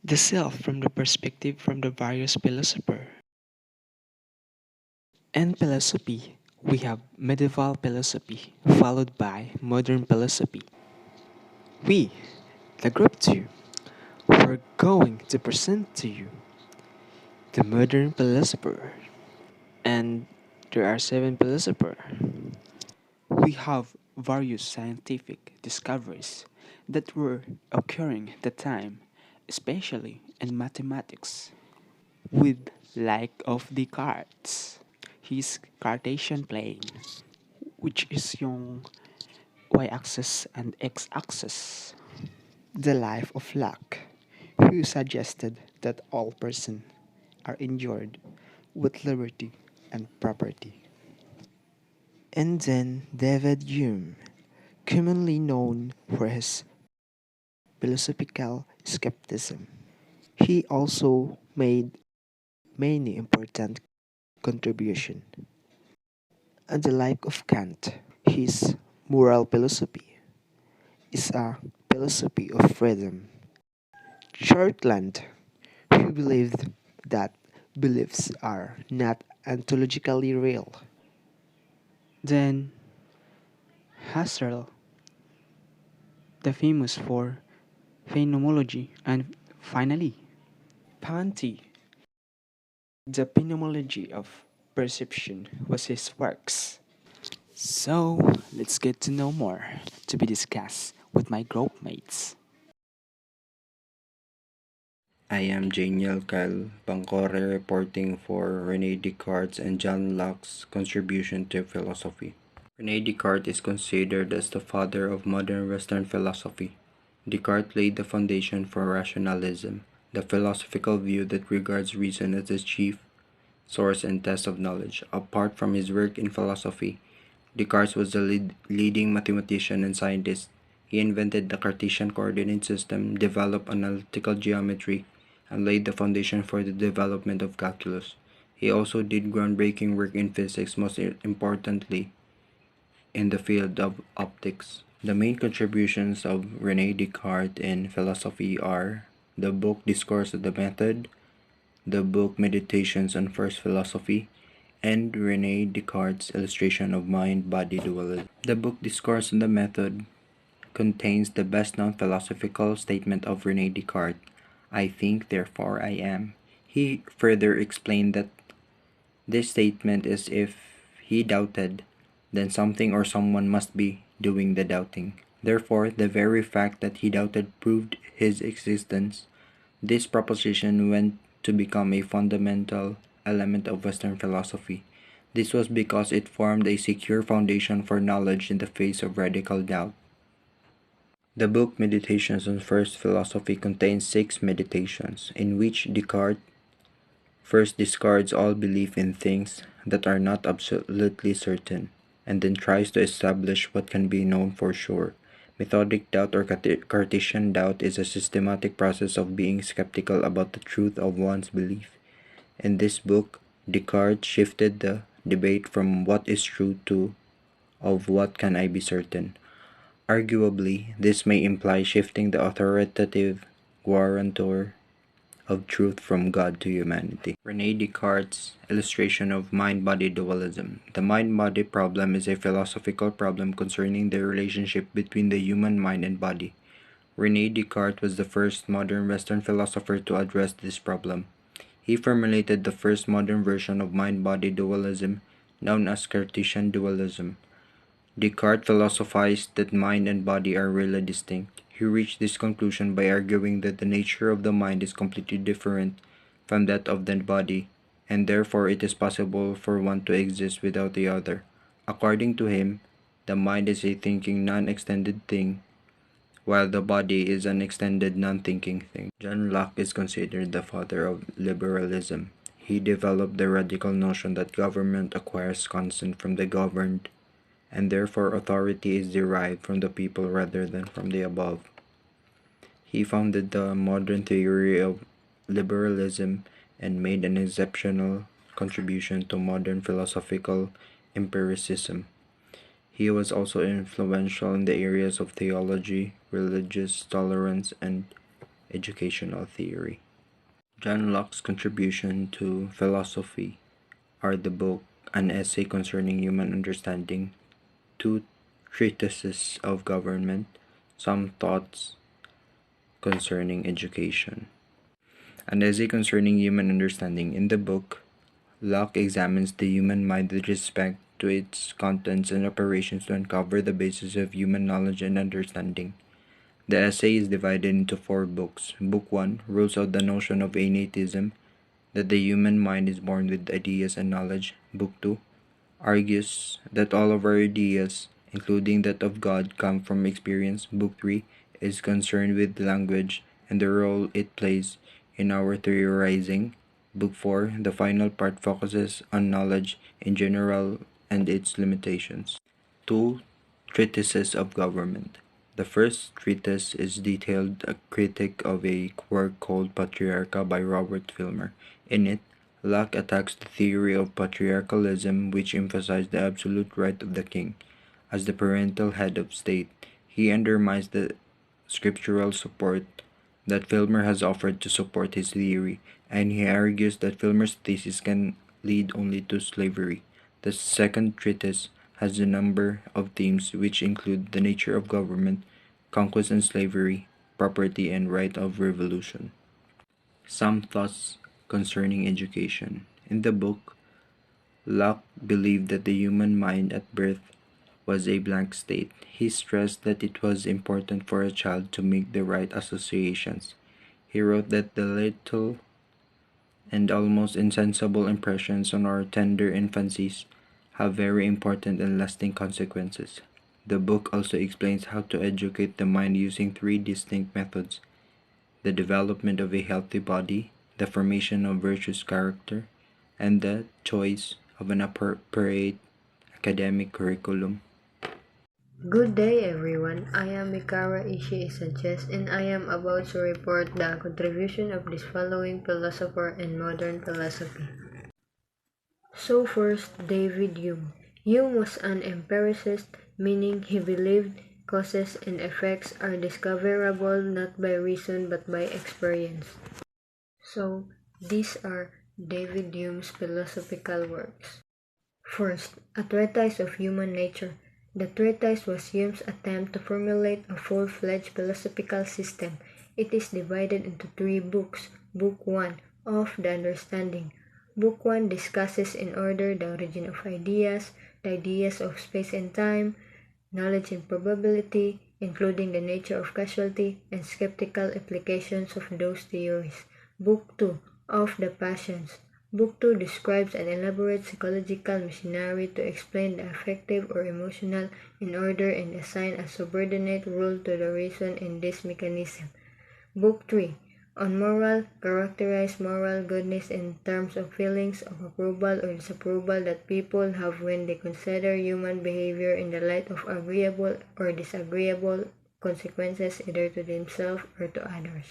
The self from the perspective from the various philosopher. In philosophy, we have medieval philosophy, followed by modern philosophy. We, the group 2, we're going to present to you the modern philosopher. And there are 7 philosophers. We have various scientific discoveries that were occurring at the time, especially in mathematics, with like of Descartes, his Cartesian plane, which is yung y-axis and x-axis. The life of Locke, who suggested that all persons are endued with liberty and property. And then David Hume, commonly known for his philosophical skepticism. He also made many important contributions. And the like of Kant, his moral philosophy is a philosophy of freedom. Shortland, who believed that beliefs are not ontologically real. Then Husserl, the famous for phenomenology, and finally Panti, the phenomenology of perception was his works. So let's get to know more to be discussed with my group mates. I am Janiel Kyle Bangcore reporting for Rene Descartes and John Locke's contribution to philosophy. Rene Descartes is considered as the father of modern Western philosophy. Descartes laid the foundation for rationalism, the philosophical view that regards reason as the chief source and test of knowledge. Apart from his work in philosophy, Descartes was the leading mathematician and scientist. He invented the Cartesian coordinate system, developed analytical geometry, and laid the foundation for the development of calculus. He also did groundbreaking work in physics, most importantly in the field of optics. The main contributions of René Descartes in philosophy are the book Discourse of the Method, the book Meditations on First Philosophy, and René Descartes' illustration of mind-body dualism. The book Discourse on the Method contains the best-known philosophical statement of René Descartes, I think, therefore I am. He further explained that this statement is if he doubted, then something or someone must be doing the doubting. Therefore, the very fact that he doubted proved his existence. This proposition went to become a fundamental element of Western philosophy. This was because it formed a secure foundation for knowledge in the face of radical doubt. The book Meditations on First Philosophy contains 6 meditations, in which Descartes first discards all belief in things that are not absolutely certain, and then tries to establish what can be known for sure. Methodic doubt or Cartesian doubt is a systematic process of being skeptical about the truth of one's belief. In this book, Descartes shifted the debate from what is true to of what can I be certain. Arguably, this may imply shifting the authoritative guarantor of truth from God to humanity. René Descartes' illustration of mind-body dualism. The mind-body problem is a philosophical problem concerning the relationship between the human mind and body. René Descartes was the first modern Western philosopher to address this problem. He formulated the first modern version of mind-body dualism, known as Cartesian dualism. Descartes philosophized that mind and body are really distinct. He reached this conclusion by arguing that the nature of the mind is completely different from that of the body, and therefore it is possible for one to exist without the other. According to him, the mind is a thinking, non-extended thing, while the body is an extended, non-thinking thing. John Locke is considered the father of liberalism. He developed the radical notion that government acquires consent from the governed, and therefore authority is derived from the people rather than from the above. He founded the modern theory of liberalism and made an exceptional contribution to modern philosophical empiricism. He was also influential in the areas of theology, religious tolerance, and educational theory. John Locke's contribution to philosophy are the book An Essay Concerning Human Understanding, two treatises of government, some thoughts concerning education. An essay concerning human understanding. In the book, Locke examines the human mind with respect to its contents and operations to uncover the basis of human knowledge and understanding. The essay is divided into 4 books. Book 1 rules out the notion of innatism, that the human mind is born with ideas and knowledge. Book 2 argues that all of our ideas, including that of God, come from experience. Book 3 is concerned with language and the role it plays in our theorizing. Book 4, the final part, focuses on knowledge in general and its limitations. 2 treatises of government. The first treatise is detailed a critique of a work called Patriarcha by Robert Filmer. In it, Locke attacks the theory of patriarchalism, which emphasized the absolute right of the king as the parental head of state. He undermines the scriptural support that Filmer has offered to support his theory, and he argues that Filmer's thesis can lead only to slavery. The second treatise has a number of themes which include the nature of government, conquest and slavery, property, and right of revolution. Some thoughts concerning education. In the book, Locke believed that the human mind at birth was a blank state. He stressed that it was important for a child to make the right associations. He wrote that the little and almost insensible impressions on our tender infancies have very important and lasting consequences. The book also explains how to educate the mind using 3 distinct methods: the development of a healthy body, the formation of virtuous character, and the choice of an appropriate academic curriculum. Good day everyone, I am Mikara Ishii Sanchez and I am about to report the contribution of this following philosopher in modern philosophy. So first, David Hume. Hume was an empiricist, meaning he believed causes and effects are discoverable not by reason but by experience. So, these are David Hume's philosophical works. First, A Treatise of Human Nature. The treatise was Hume's attempt to formulate a full-fledged philosophical system. It is divided into 3 books. Book 1, Of the Understanding. Book 1 discusses in order the origin of ideas, the ideas of space and time, knowledge and probability, including the nature of causality, and skeptical applications of those theories. Book 2, Of the Passions. Book 2 describes an elaborate psychological machinery to explain the affective or emotional in order and assign a subordinate role to the reason in this mechanism. Book 3, On Moral, characterize moral goodness in terms of feelings of approval or disapproval that people have when they consider human behavior in the light of agreeable or disagreeable consequences either to themselves or to others.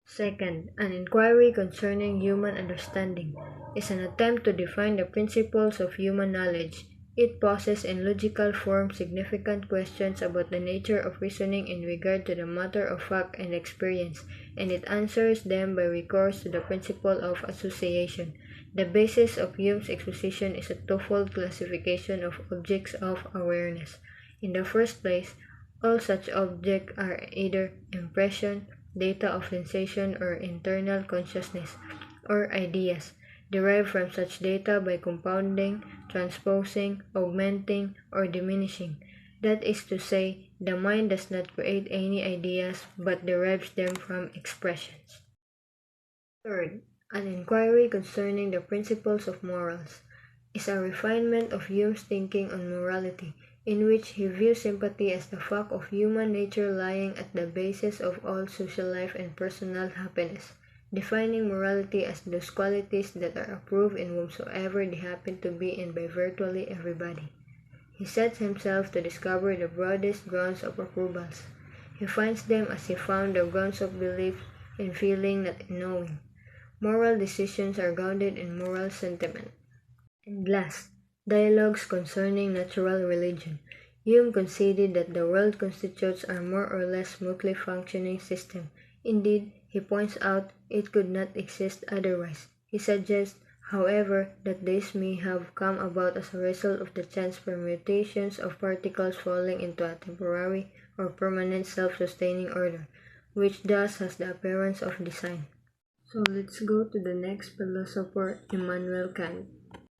Second, An Inquiry Concerning Human Understanding is an attempt to define the principles of human knowledge. It poses in logical form significant questions about the nature of reasoning in regard to the matter of fact and experience, and it answers them by recourse to the principle of association. The basis of Hume's exposition is a twofold classification of objects of awareness. In the first place, all such objects are either impression, data of sensation, or internal consciousness, or ideas, derived from such data by compounding, transposing, augmenting, or diminishing. That is to say, the mind does not create any ideas, but derives them from expressions. Third, An Inquiry Concerning the Principles of Morals is a refinement of Hume's thinking on morality, in which he views sympathy as the fact of human nature lying at the basis of all social life and personal happiness, defining morality as those qualities that are approved in whomsoever they happen to be and by virtually everybody. He sets himself to discover the broadest grounds of approvals. He finds them as he found the grounds of belief in feeling, not in knowing. Moral decisions are grounded in moral sentiment. And last, Dialogues Concerning Natural Religion. Hume conceded that the world constitutes a more or less smoothly functioning system. Indeed, he points out it could not exist otherwise. He suggests, however, that this may have come about as a result of the chance permutations of particles falling into a temporary or permanent self-sustaining order, which thus has the appearance of design. So let's go to the next philosopher, Immanuel Kant.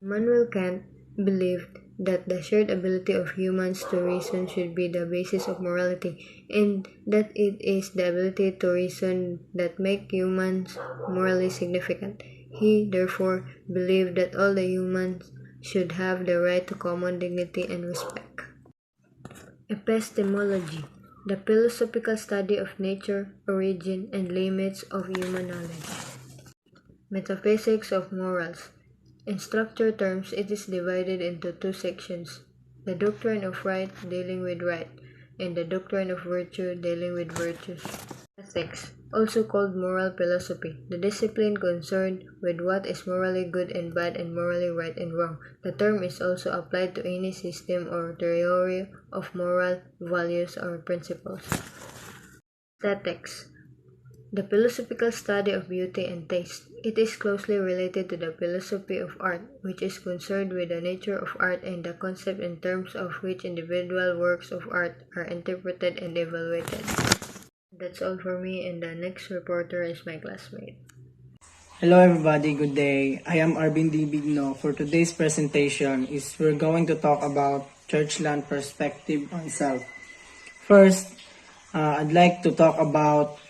Immanuel Kant believed that the shared ability of humans to reason should be the basis of morality, and that it is the ability to reason that makes humans morally significant. He, therefore, believed that all the humans should have the right to common dignity and respect. Epistemology, the philosophical study of nature, origin, and limits of human knowledge. Metaphysics of morals. In structure terms, it is divided into two sections: the doctrine of right, dealing with right, and the doctrine of virtue, dealing with virtues. Ethics, also called moral philosophy, the discipline concerned with what is morally good and bad and morally right and wrong. The term is also applied to any system or theory of moral values or principles. Aesthetics, the philosophical study of beauty and taste. It is closely related to the philosophy of art, which is concerned with the nature of art and the concept in terms of which individual works of art are interpreted and evaluated. That's all for me, and the next reporter is my classmate. Hello everybody, good day. I am Arvin D. Bigno. For today's presentation we're going to talk about Churchland perspective on self. First, I'd like to talk about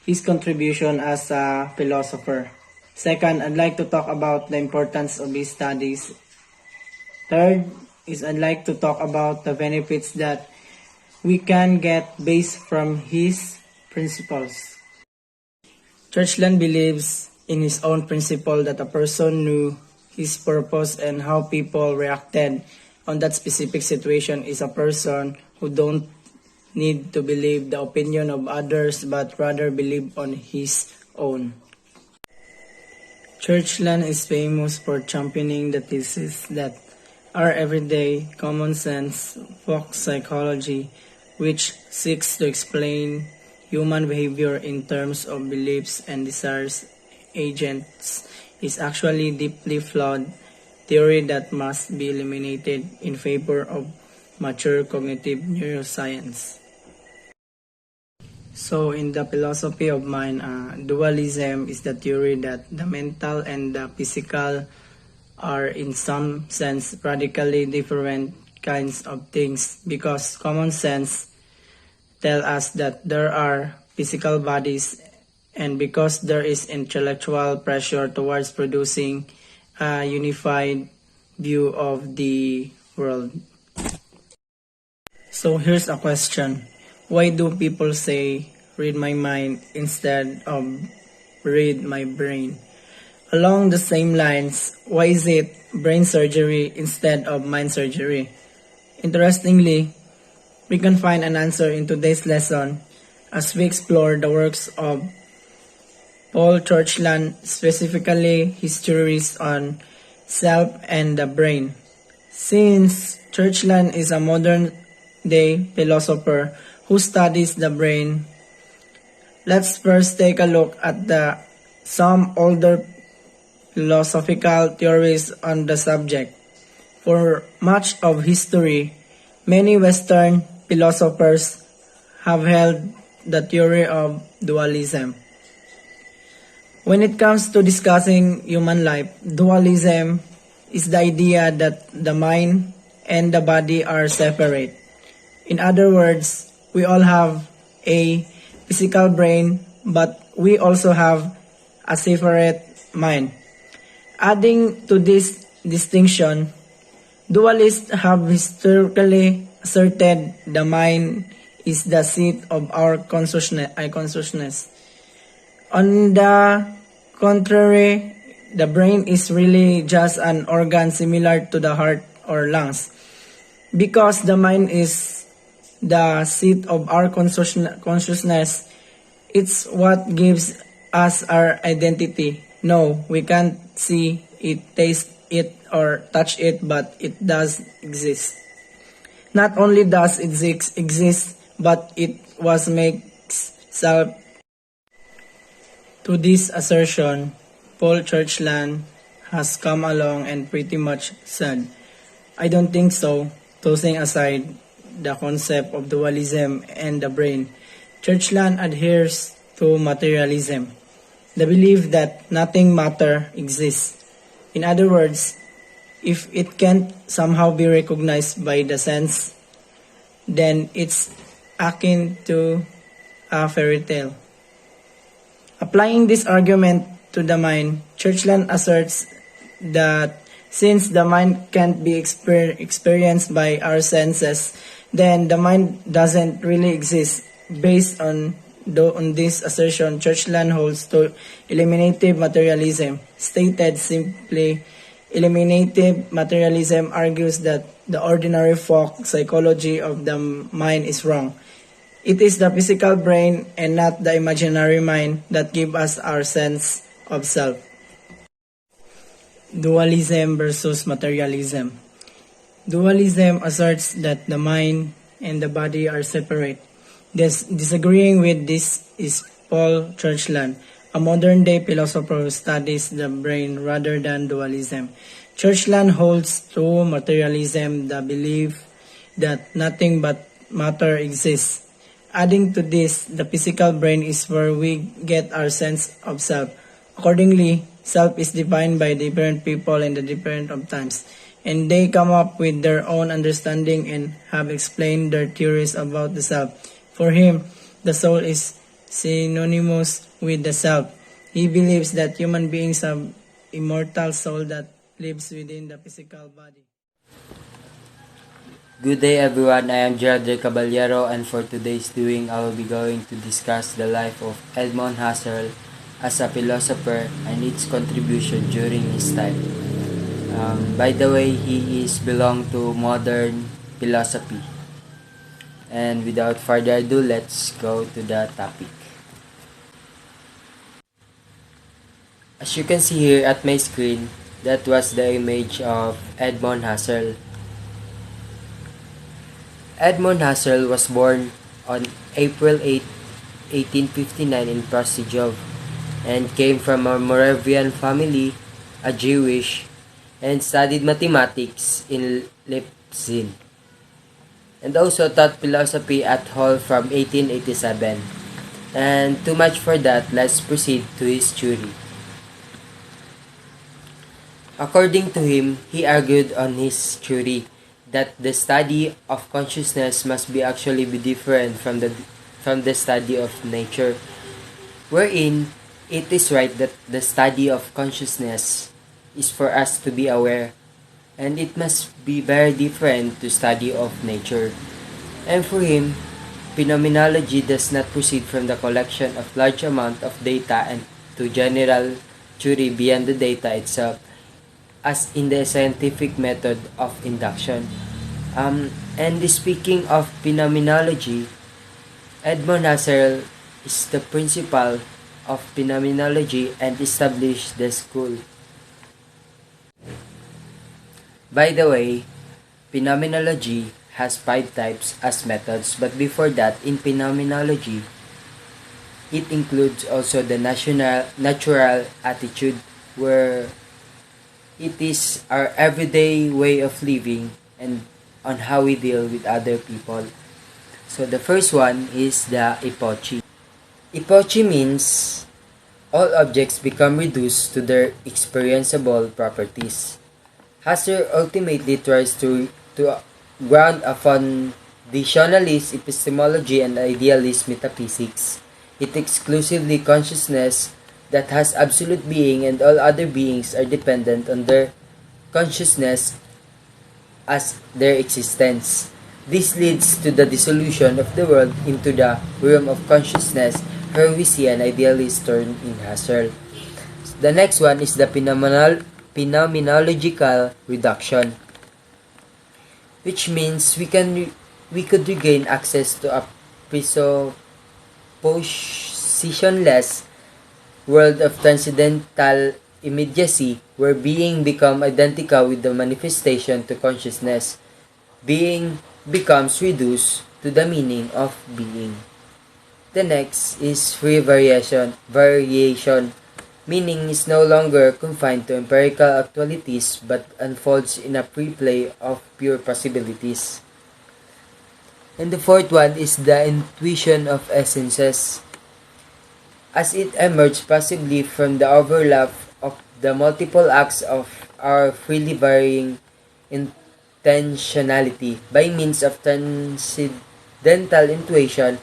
his contribution as a philosopher. Second, I'd like to talk about the importance of his studies. Third is I'd like to talk about the benefits that we can get based from his principles. Churchland believes in his own principle that a person knew his purpose and how people reacted on that specific situation is a person who don't need to believe the opinion of others but rather believe on his own. Churchland is famous for championing the thesis that our everyday common sense folk psychology, which seeks to explain human behavior in terms of beliefs and desires agents, is actually deeply flawed theory that must be eliminated in favor of mature cognitive neuroscience. So in the philosophy of mind, dualism is the theory that the mental and the physical are in some sense radically different kinds of things, because common sense tell us that there are physical bodies, and because there is intellectual pressure towards producing a unified view of the world. So here's a question. Why do people say read my mind instead of read my brain? Along the same lines, why is it brain surgery instead of mind surgery? Interestingly, we can find an answer in today's lesson as we explore the works of Paul Churchland, specifically his theories on self and the brain. Since Churchland is a modern-day philosopher who studies the brain, let's first take a look at some older philosophical theories on the subject. For much of history, many Western philosophers have held the theory of dualism. When it comes to discussing human life, dualism is the idea that the mind and the body are separate. In other words, we all have a physical brain, but we also have a separate mind. Adding to this distinction, dualists have historically asserted the mind is the seat of our consciousness. On the contrary, the brain is really just an organ similar to the heart or lungs. Because the mind is the seat of our consciousness, it's what gives us our identity. No, we can't see it, taste it, or touch it, but it does exist. Not only does it exist, but it was makes self. To this assertion, Paul Churchland has come along and pretty much said, I don't think so, tossing aside the concept of dualism and the brain. Churchland adheres to materialism, the belief that nothing matter exists. In other words, if it can't somehow be recognized by the sense, then it's akin to a fairy tale. Applying this argument to the mind, Churchland asserts that since the mind can't be experienced by our senses, then the mind doesn't really exist. Based on this assertion, Churchland holds to eliminative materialism. Stated simply, eliminative materialism argues that the ordinary folk psychology of the mind is wrong. It is the physical brain and not the imaginary mind that give us our sense of self. Dualism versus materialism. Dualism asserts that the mind and the body are separate. Disagreeing with this is Paul Churchland, a modern-day philosopher who studies the brain rather than dualism. Churchland holds to materialism the belief that nothing but matter exists. Adding to this, the physical brain is where we get our sense of self. Accordingly, self is defined by different people in the different of times, and they come up with their own understanding and have explained their theories about the self. For him, the soul is synonymous with the self. He believes that human beings have immortal soul that lives within the physical body. Good day everyone, I am Gerald De Caballero, and for today's doing I will be going to discuss the life of Edmond Husserl as a philosopher and its contribution during his time. By the way, he is belong to modern philosophy. And without further ado, let's go to the topic. As you can see here at my screen, that was the image of Edmond Husserl. Edmond Husserl was born on April 8, 1859 in Prosidzov and came from a Moravian family, a Jewish, and studied mathematics in Leipzig, and also taught philosophy at Hull from 1887. And too much for that, let's proceed to his theory. According to him, he argued on his theory that the study of consciousness must be actually be different from the study of nature, wherein it is right that the study of consciousness is for us to be aware, and it must be very different to study of nature. And for him, phenomenology does not proceed from the collection of large amount of data and to general theory beyond the data itself, as in the scientific method of induction. And speaking of phenomenology, Edmond Husserl is the principal of phenomenology and established the school. By the way, phenomenology has 5 types as methods, but before that, in phenomenology, it includes also the natural attitude, where it is our everyday way of living and on how we deal with other people. So the first one is the epoche. Epoche means all objects become reduced to their experienceable properties. Husserl ultimately tries to ground a foundationalist epistemology and idealist metaphysics. It exclusively consciousness that has absolute being, and all other beings are dependent on their consciousness as their existence. This leads to the dissolution of the world into the realm of consciousness, where we see an idealist turn in Husserl. The next one is the phenomenological reduction, which means we could regain access to a presuppositionless world of transcendental immediacy, where being become identical with the manifestation to consciousness. Being becomes reduced to the meaning of being. The next is free variation. Variation, meaning is no longer confined to empirical actualities but unfolds in a free play of pure possibilities. And the fourth one is the intuition of essences, as it emerged possibly from the overlap of the multiple acts of our freely varying intentionality by means of transcendental intuition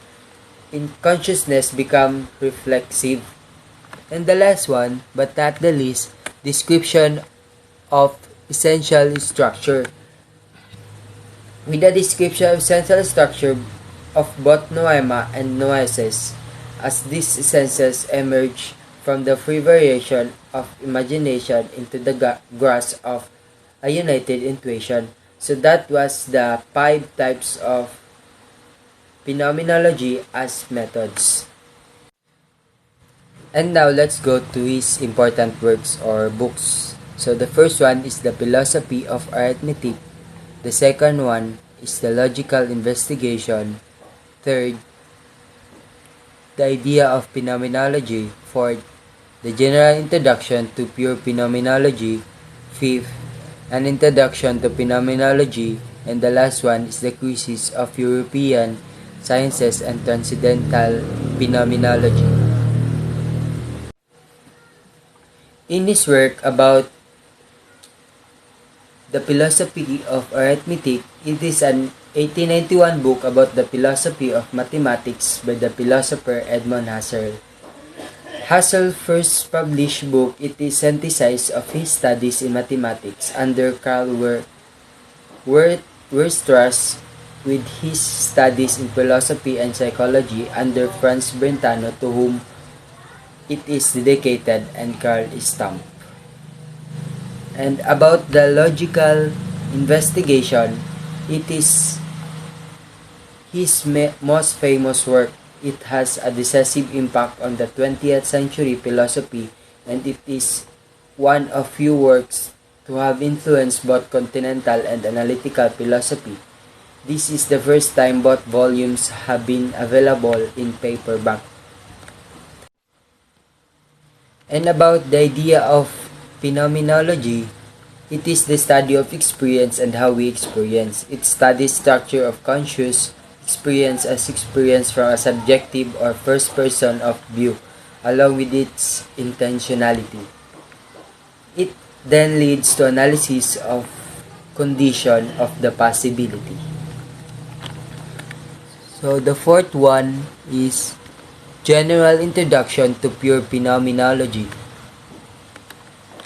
in consciousness become reflexive. And the last one, but not the least, description of essential structure. With a description of essential structure of both noema and noesis, as these essences emerge from the free variation of imagination into the grasp of a united intuition. So that was the 5 types of phenomenology as methods. And now let's go to his important works or books. So the first one is the Philosophy of Arithmetic. The second one is the Logical Investigation. Third, the Idea of Phenomenology. Fourth, the General Introduction to Pure Phenomenology. Fifth, an Introduction to Phenomenology. And the last one is the Crisis of European Sciences and Transcendental Phenomenology. In his work about the Philosophy of Arithmetic, it is an 1891 book about the philosophy of mathematics by the philosopher Edmund Husserl. Husserl's first published book, it is synthesis of his studies in mathematics under Karl Weierstrass, with his studies in philosophy and psychology under Franz Brentano, to whom it is dedicated, and Carl Stamp. And about the logical investigation, it is his most famous work. It has a decisive impact on the 20th century philosophy, and it is one of few works to have influenced both continental and analytical philosophy. This is the first time both volumes have been available in paperback. And about the idea of phenomenology, it is the study of experience and how we experience. It studies structure of conscious experience as experience from a subjective or first person of view, along with its intentionality. It then leads to analysis of condition of the possibility. So the fourth one is General Introduction to Pure Phenomenology.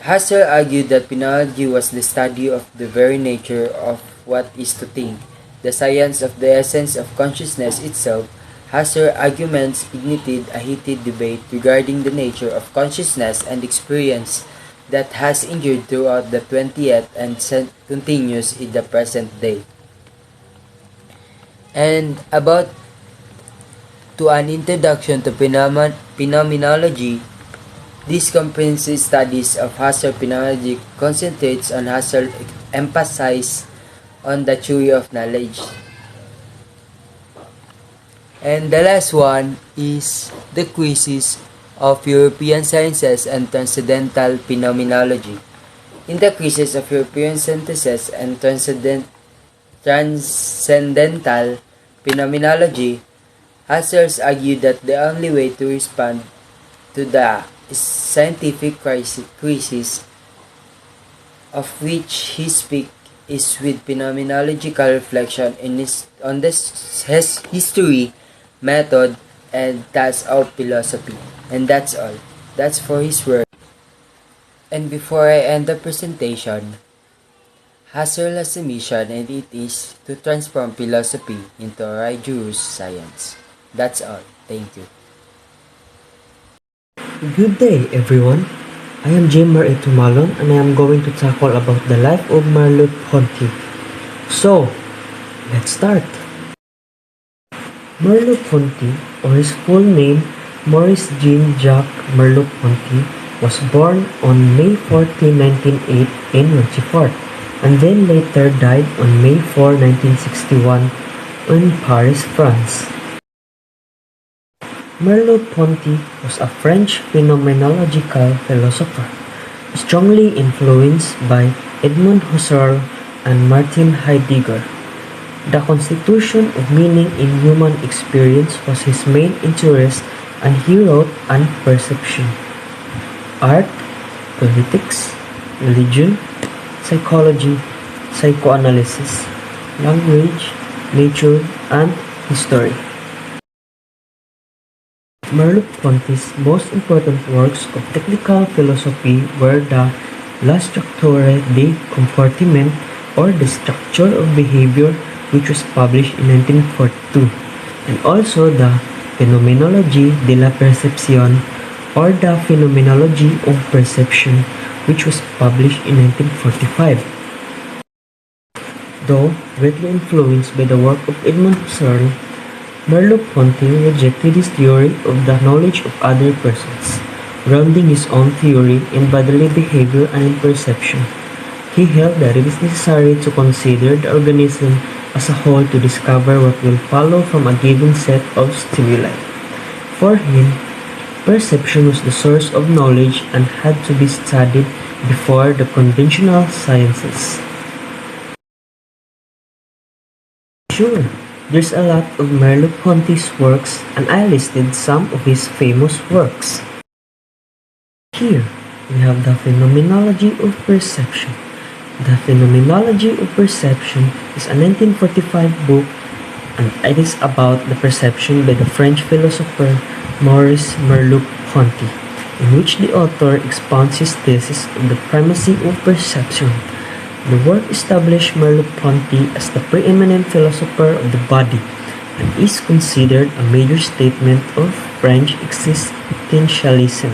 Husserl argued that phenomenology was the study of the very nature of what is to think, the science of the essence of consciousness itself. Husserl's arguments ignited a heated debate regarding the nature of consciousness and experience that has endured throughout the 20th and continues in the present day. And about to an introduction to phenomenology, this comprehensive studies of Husserl phenomenology concentrates on Husserl emphasis on the theory of knowledge. And the last one is the crisis of European sciences and transcendental phenomenology. In the crisis of European synthesis and transcendental phenomenology, Husserl argued that the only way to respond to the scientific crisis of which he speaks is with phenomenological reflection on his history, method, and task of philosophy. And that's all. That's for his work. And before I end the presentation, Husserl has a mission, and it is to transform philosophy into a rigorous science. That's all. Thank you. Good day, everyone. I am Jimmer Etumalon, and I am going to tackle about the life of Merleau-Ponty. So, let's start. Merleau-Ponty, or his full name, Maurice Jean-Jacques Merleau-Ponty, was born on May 14, 1908 in Rochefort, and then later died on May 4, 1961 in Paris, France. Merleau-Ponty was a French phenomenological philosopher, strongly influenced by Edmund Husserl and Martin Heidegger. The constitution of meaning in human experience was his main interest, and he wrote on perception, art, politics, religion, psychology, psychoanalysis, language, nature, and history. Merleau-Ponty's most important works of technical philosophy were the La structure des comportements, or The Structure of Behavior, which was published in 1942, and also the Phenomenologie de la Perception, or The Phenomenology of Perception, which was published in 1945. Though greatly influenced by the work of Edmund Husserl, Merleau-Ponty rejected his theory of the knowledge of other persons, grounding his own theory in bodily behavior and in perception. He held that it is necessary to consider the organism as a whole to discover what will follow from a given set of stimuli. For him, perception was the source of knowledge and had to be studied before the conventional sciences. Sure, there's a lot of Merleau-Ponty's works, and I listed some of his famous works. Here, we have the Phenomenology of Perception. The Phenomenology of Perception is a 1945 book, and it is about the perception by the French philosopher Maurice Merleau-Ponty, in which the author expounds his thesis of the primacy of perception. The work established Merleau-Ponty as the preeminent philosopher of the body, and is considered a major statement of French existentialism.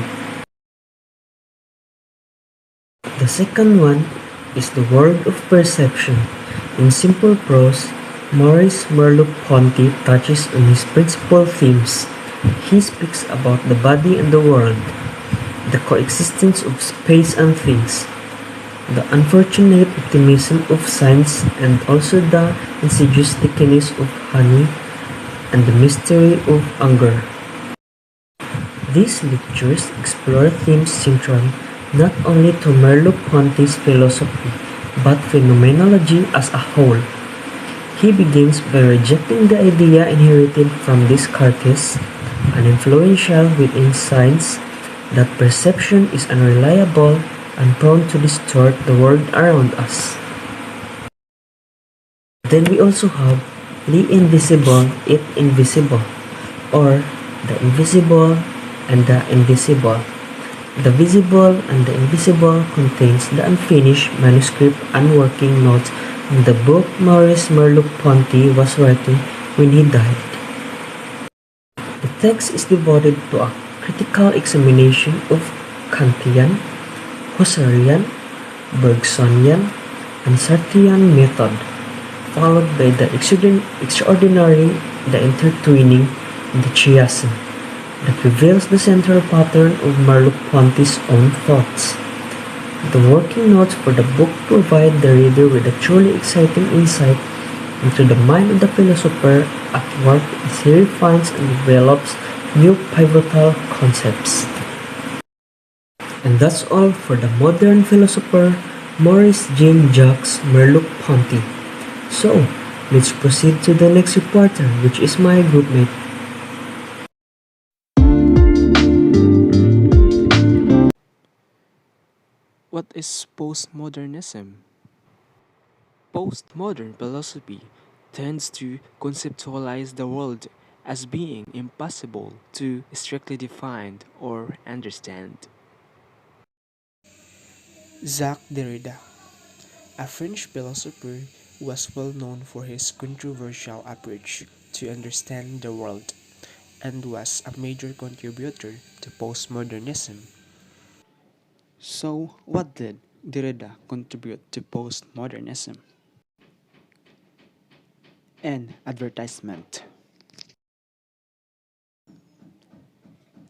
The second one is The World of Perception. In simple prose, Maurice Merleau-Ponty touches on his principal themes. He speaks about the body and the world, the coexistence of space and things, the unfortunate optimism of science, and also the insidious stickiness of honey and the mystery of anger. These lectures explore themes central not only to Merleau-Ponty's philosophy, but phenomenology as a whole. He begins by rejecting the idea inherited from Descartes, an influential within science, that perception is unreliable and prone to distort the world around us. Then we also have the invisible, it invisible, or the invisible and the invisible. The visible and the invisible contains the unfinished manuscript and working notes on the book Maurice Merleau-Ponty was writing when he died. The text is devoted to a critical examination of Kantian, Husserlian, Bergsonian, and Sartrean method, followed by the extraordinary, the intertwining, and the chiasm, that reveals the central pattern of Merleau-Ponty's own thoughts. The working notes for the book provide the reader with a truly exciting insight into the mind of the philosopher at work as he refines and develops new pivotal concepts. And that's all for the modern philosopher Maurice Jean-Jacques Merleau-Ponty. So, let's proceed to the next reporter, which is my groupmate. What is postmodernism? Postmodern philosophy tends to conceptualize the world as being impossible to strictly define or understand. Jacques Derrida, a French philosopher, was well known for his controversial approach to understand the world and was a major contributor to postmodernism. So, what did Derrida contribute to postmodernism? An advertisement.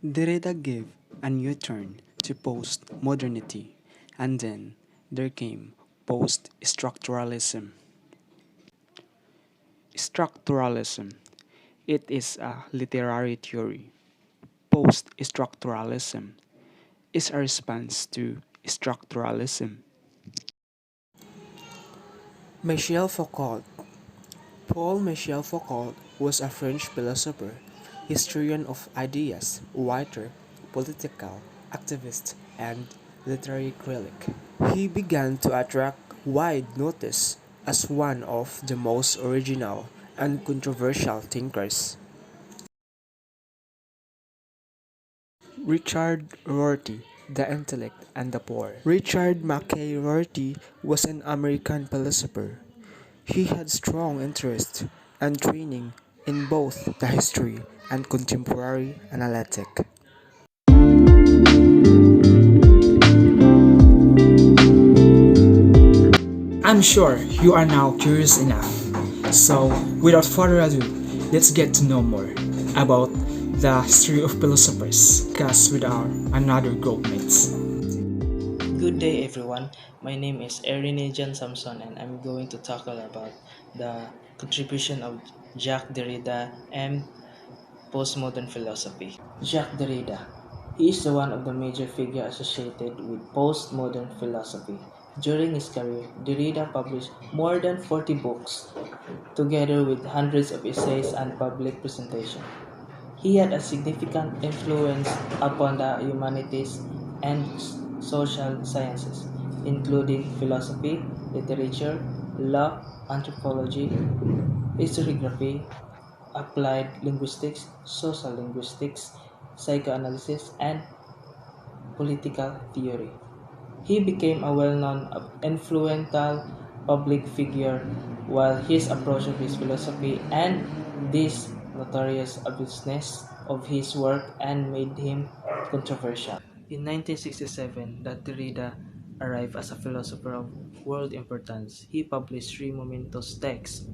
Derrida gave a new turn to post-modernity, and then there came post-structuralism. Structuralism, it is a literary theory. post-structuralism is a response to structuralism. Michel Foucault. Paul Michel Foucault was a French philosopher, historian of ideas, writer, political activist, and literary critic. He began to attract wide notice as one of the most original and controversial thinkers. Richard Rorty, The Intellect and the Poor. Richard Mackay Rorty was an American philosopher. He had strong interest and training in both the history and contemporary analytic. I'm sure you are now curious enough. So, without further ado, let's get to know more about the history of philosophers, discuss with our another groupmates. Good day, everyone. My name is Ardines Samson, and I'm going to talk about the contribution of Jacques Derrida and postmodern philosophy. Jacques Derrida. He is one of the major figures associated with postmodern philosophy. During his career, Derrida published more than 40 books, together with hundreds of essays and public presentations. He had a significant influence upon the humanities and social sciences, including philosophy, literature, law, anthropology, historiography, applied linguistics, social linguistics, psychoanalysis, and political theory. He became a well-known, influential public figure, while his approach of his philosophy and this notorious abusiveness of his work and made him controversial. In 1967, that Derrida arrived as a philosopher of world importance. He published three momentous texts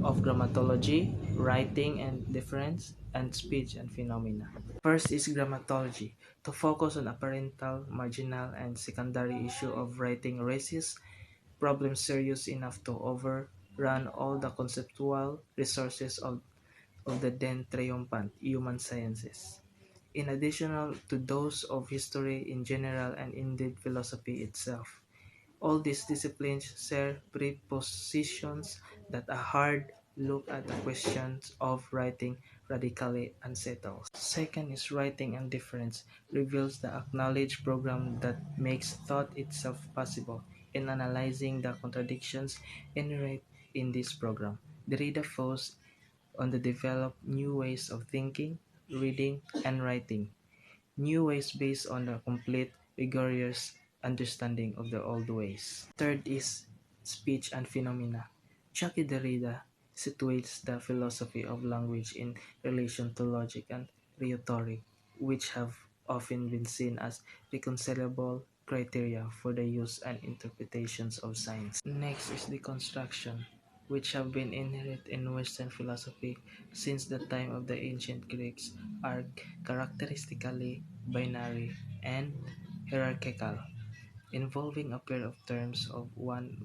of grammatology, writing and difference, and speech and phenomena. First is grammatology, to focus on apparental, marginal, and secondary issue of writing raises problems serious enough to overrun all the conceptual resources of the then triumphant human sciences. In addition to those of history in general and indeed philosophy itself. All these disciplines share prepositions that a hard look at the questions of writing radically unsettles. Second is writing and difference reveals the acknowledged program that makes thought itself possible in analyzing the contradictions inherent in this program. Derrida focused on the developed new ways of thinking, reading, and writing. New ways based on a complete, rigorous understanding of the old ways. Third is speech and phenomena. Jacques Derrida situates the philosophy of language in relation to logic and rhetoric, which have often been seen as reconcilable criteria for the use and interpretations of science. Next is deconstruction, which have been inherent in Western philosophy since the time of the ancient Greeks, are characteristically binary and hierarchical, involving a pair of terms of one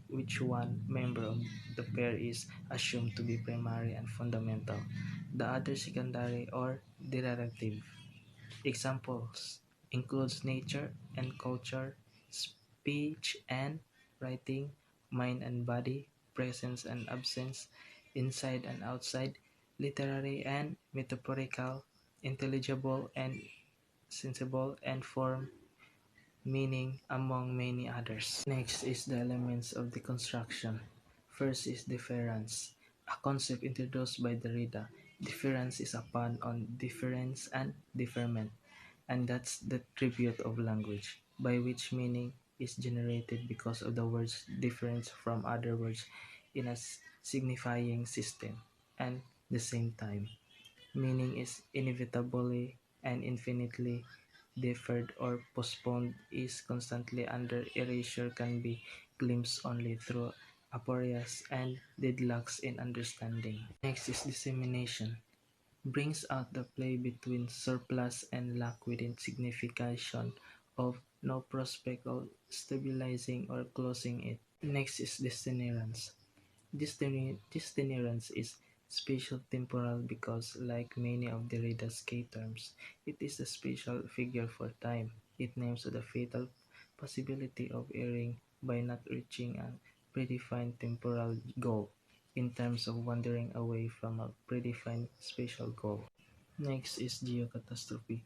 which one member of the pair is assumed to be primary and fundamental, the other secondary or derivative. Examples includes nature and culture, speech and writing, mind and body, presence and absence, inside and outside, literary and metaphorical, intelligible and sensible, and form, meaning, among many others. Next is the elements of deconstruction. First is difference, a concept introduced by Derrida. Difference is a pun on difference and differment, and that's the tribute of language, by which meaning is generated because of the word's difference from other words in a signifying system, and the same time. Meaning is inevitably and infinitely deferred or postponed, is constantly under erasure, can be glimpsed only through aporias and deadlocks in understanding. Next is dissemination. Brings out the play between surplus and lack within signification of no prospect of stabilizing or closing it. Next is destinerance. Destinerance is Spatial-temporal because, like many of Derrida's K-terms, it is a spatial figure for time. It names the fatal possibility of erring by not reaching a predefined temporal goal, in terms of wandering away from a predefined spatial goal. Next is geocatastrophe.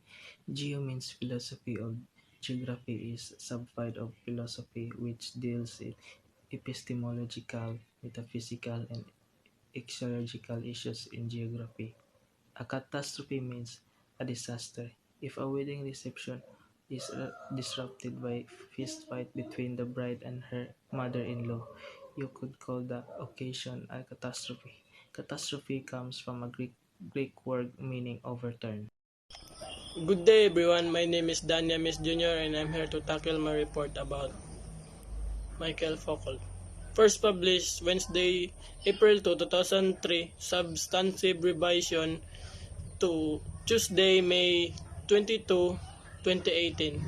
Geo means philosophy of geography is subfield of philosophy which deals with epistemological, metaphysical, and ecological issues in geography. A catastrophe means a disaster. If a wedding reception is disrupted by fist fight between the bride and her mother-in-law, you could call the occasion a catastrophe. Catastrophe comes from a Greek word meaning overturn. Good day everyone, my name is Danya Miss Jr. and I'm here to tackle my report about Michael Foucault. First published Wednesday, April 2, 2003, substantive revision to Tuesday, May 22, 2018.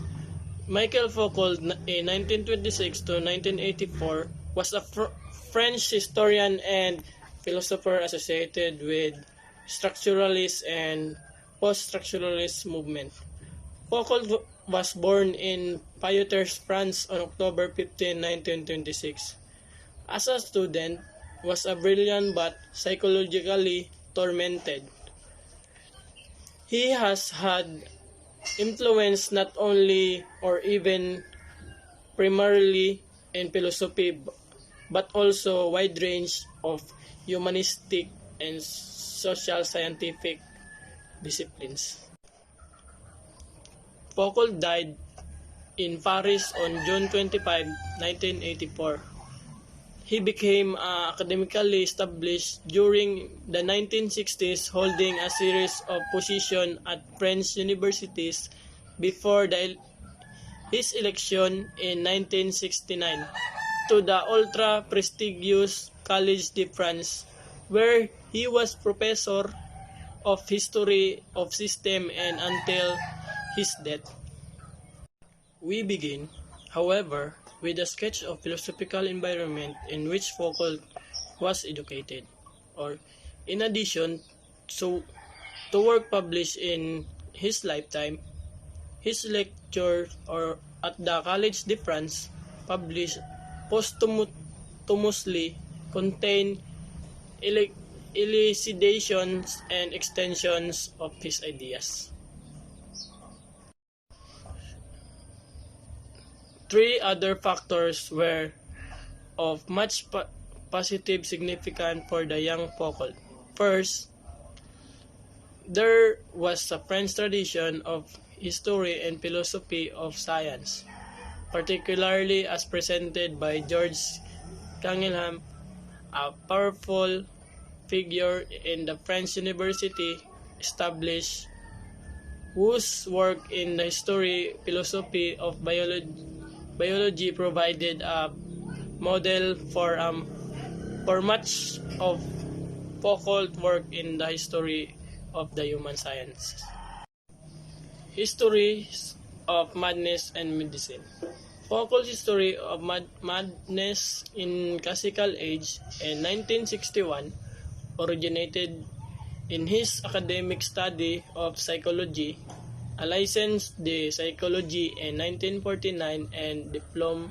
Michael Foucault, in 1926 to 1984, was a French historian and philosopher associated with structuralist and post-structuralist movement. Foucault was born in Poitiers, France on October 15, 1926. As a student, was a brilliant but psychologically tormented. He has had influence not only or even primarily in philosophy but also a wide range of humanistic and social scientific disciplines. Foucault died in Paris on June 25, 1984. He became academically established during the 1960s, holding a series of positions at French universities before his election in 1969 to the ultra-prestigious Collège de France, where he was professor of history of system and until his death. We begin, however, with a sketch of philosophical environment in which Foucault was educated, or in addition to work published in his lifetime, his lecture or at the Collège de France, published posthumously, contain elucidations and extensions of his ideas. Three other factors were of much positive significance for the young Foucault. First, there was a French tradition of history and philosophy of science, particularly as presented by George Cangelham, a powerful figure in the French university established, whose work in the philosophy of biology provided a model for much of Foucault's work in the history of the human sciences. Histories of Madness and Medicine. Foucault's History of Madness in Classical Age in 1961 originated in his academic study of psychology, a licence de psychologie in 1949 and diplôme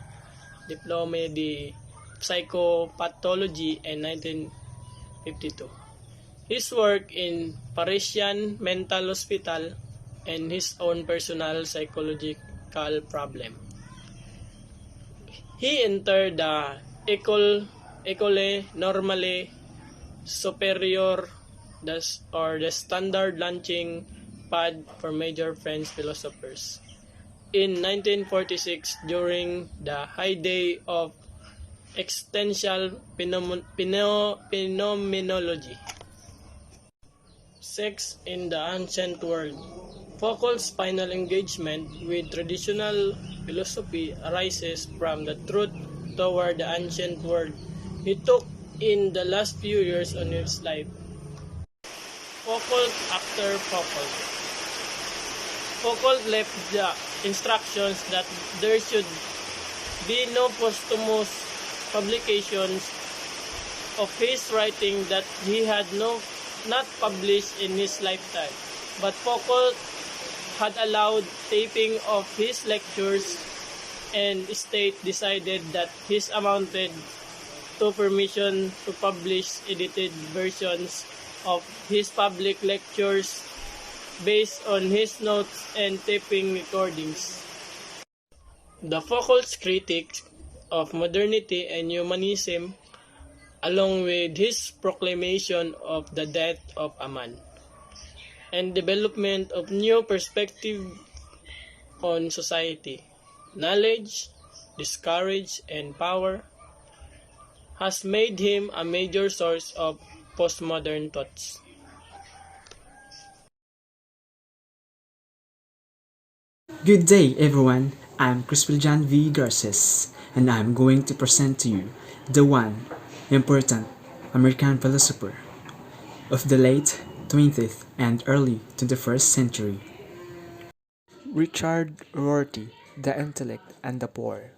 de psychopathology in 1952. His work in Parisian mental hospital and his own personal psychological problem. He entered the École Normale Supérieure, or the standard launching pad for major French philosophers. In 1946, during the heyday of existential phenomenology. Sex in the Ancient World. Foucault's final engagement with traditional philosophy arises from the truth toward the ancient world he took in the last few years of his life. Foucault after Foucault. Foucault left the instructions that there should be no posthumous publications of his writing that he had not published in his lifetime, but Foucault had allowed taping of his lectures, and state decided that his amounted to permission to publish edited versions of his public lectures based on his notes and taping recordings. The Foucault's critique of modernity and humanism, along with his proclamation of the death of a man and development of new perspective on society, knowledge, discourage, and power, has made him a major source of postmodern thoughts. Good day, everyone. I'm Crispiljan V. Garces, and I'm going to present to you the one important American philosopher of the late 20th and early 21st century. Richard Rorty, The Intellect and the Poor.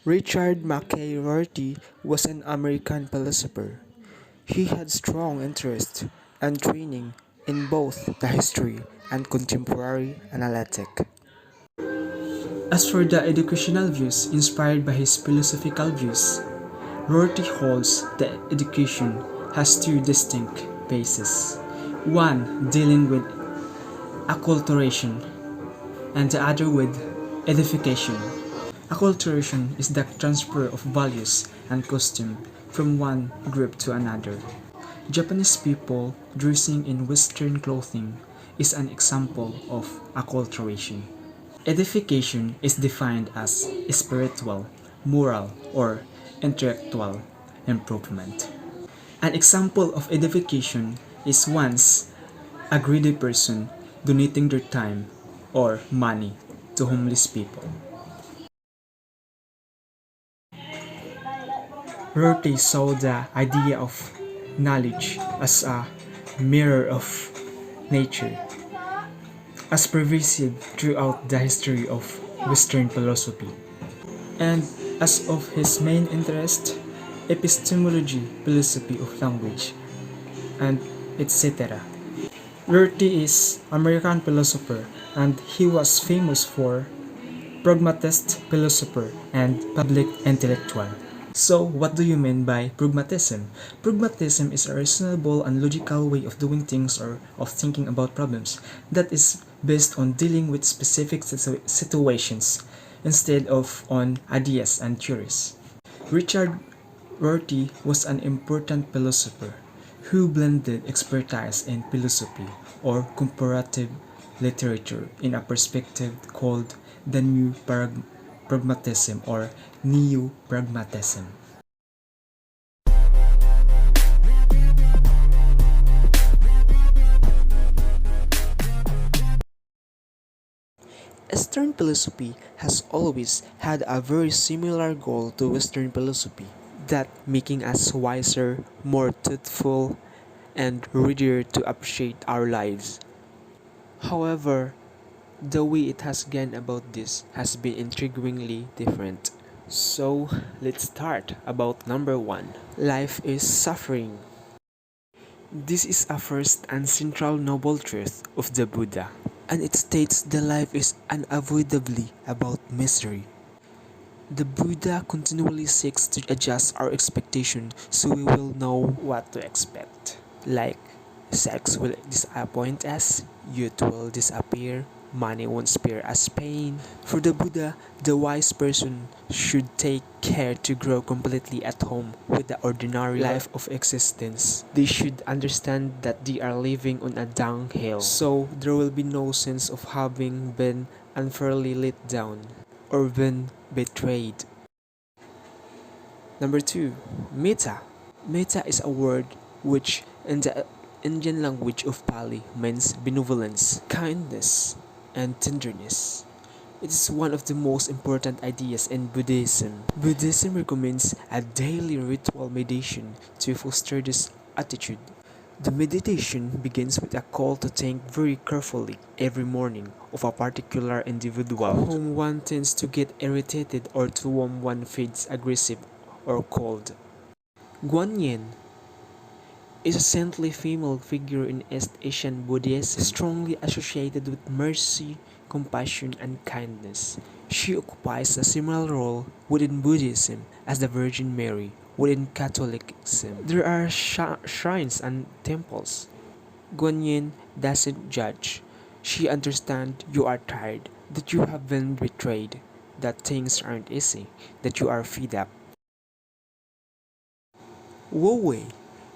Richard Mackay Rorty was an American philosopher. He had strong interest and training in both the history and contemporary analytic. As for the educational views inspired by his philosophical views, Rorty holds that education has two distinct phases, one dealing with acculturation and the other with edification. Acculturation is the transfer of values and custom from one group to another. Japanese people dressing in Western clothing is an example of acculturation. Edification is defined as spiritual, moral, or intellectual improvement. An example of edification is once a greedy person donating their time or money to homeless people. Rorty saw the idea of knowledge as a mirror of nature, as pervasive throughout the history of Western philosophy, and as of his main interest, epistemology, philosophy of language, and etc. Rorty is American philosopher, and he was famous for pragmatist philosopher and public intellectual. So, what do you mean by pragmatism? Pragmatism is a reasonable and logical way of doing things or of thinking about problems that is based on dealing with specific situations instead of on ideas and theories. Richard Rorty was an important philosopher who blended expertise in philosophy or comparative literature in a perspective called the New Pragmatism or Neo-Pragmatism. Eastern philosophy has always had a very similar goal to Western philosophy, that making us wiser, more truthful, and readier to appreciate our lives. However, the way it has gone about this has been intriguingly different. So, let's start about number 1. Life is suffering. This is a first and central noble truth of the Buddha, and it states that life is unavoidably about misery. The Buddha continually seeks to adjust our expectation so we will know what to expect. Like, sex will disappoint us, youth will disappear, money won't spare us pain. For the Buddha, the wise person should take care to grow completely at home with the ordinary life of existence. They should understand that they are living on a dunghill, so there will be no sense of having been unfairly let down or been betrayed. Number 2. Metta. Metta is a word which in the Indian language of Pali means benevolence, kindness, and tenderness. It is one of the most important ideas in Buddhism. Buddhism recommends a daily ritual meditation to foster this attitude. The meditation begins with a call to think very carefully every morning of a particular individual whom one tends to get irritated or to whom one feels aggressive or cold. Guan Yin is a saintly female figure in East Asian Buddhism, strongly associated with mercy, compassion, and kindness. She occupies a similar role within Buddhism as the Virgin Mary within Catholicism. There are shrines and temples. Guanyin doesn't judge. She understands you are tired, that you have been betrayed, that things aren't easy, that you are fed up. Wu Wei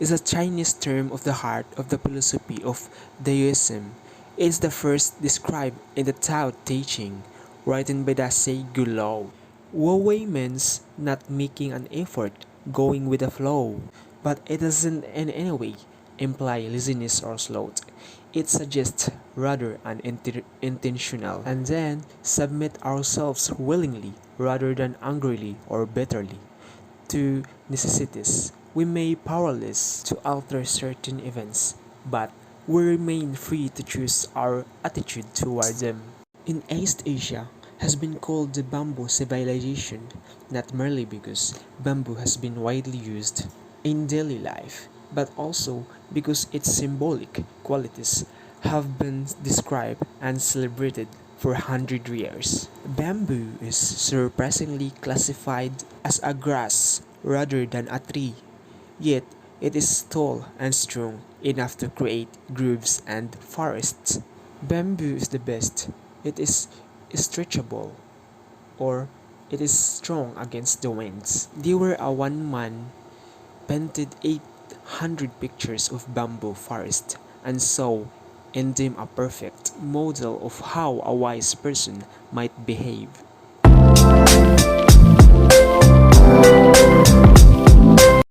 is a Chinese term of the heart of the philosophy of Taoism. It is the first described in the Tao Te Ching, written by the Seigu Lao. Wu Wei means not making an effort, going with the flow, but it doesn't in any way imply laziness or sloth. It suggests rather an intentional, and then submit ourselves willingly rather than angrily or bitterly to necessities. We may be powerless to alter certain events, but we remain free to choose our attitude toward them. In East Asia has been called the bamboo civilization, not merely because bamboo has been widely used in daily life, but also because its symbolic qualities have been described and celebrated for 100 years. Bamboo is surprisingly classified as a grass rather than a tree, yet it is tall and strong enough to create groves and forests. Bamboo is the best. It is stretchable, or it is strong against the winds. They were a one-man painted 800 pictures of bamboo forest and saw in them a perfect model of how a wise person might behave.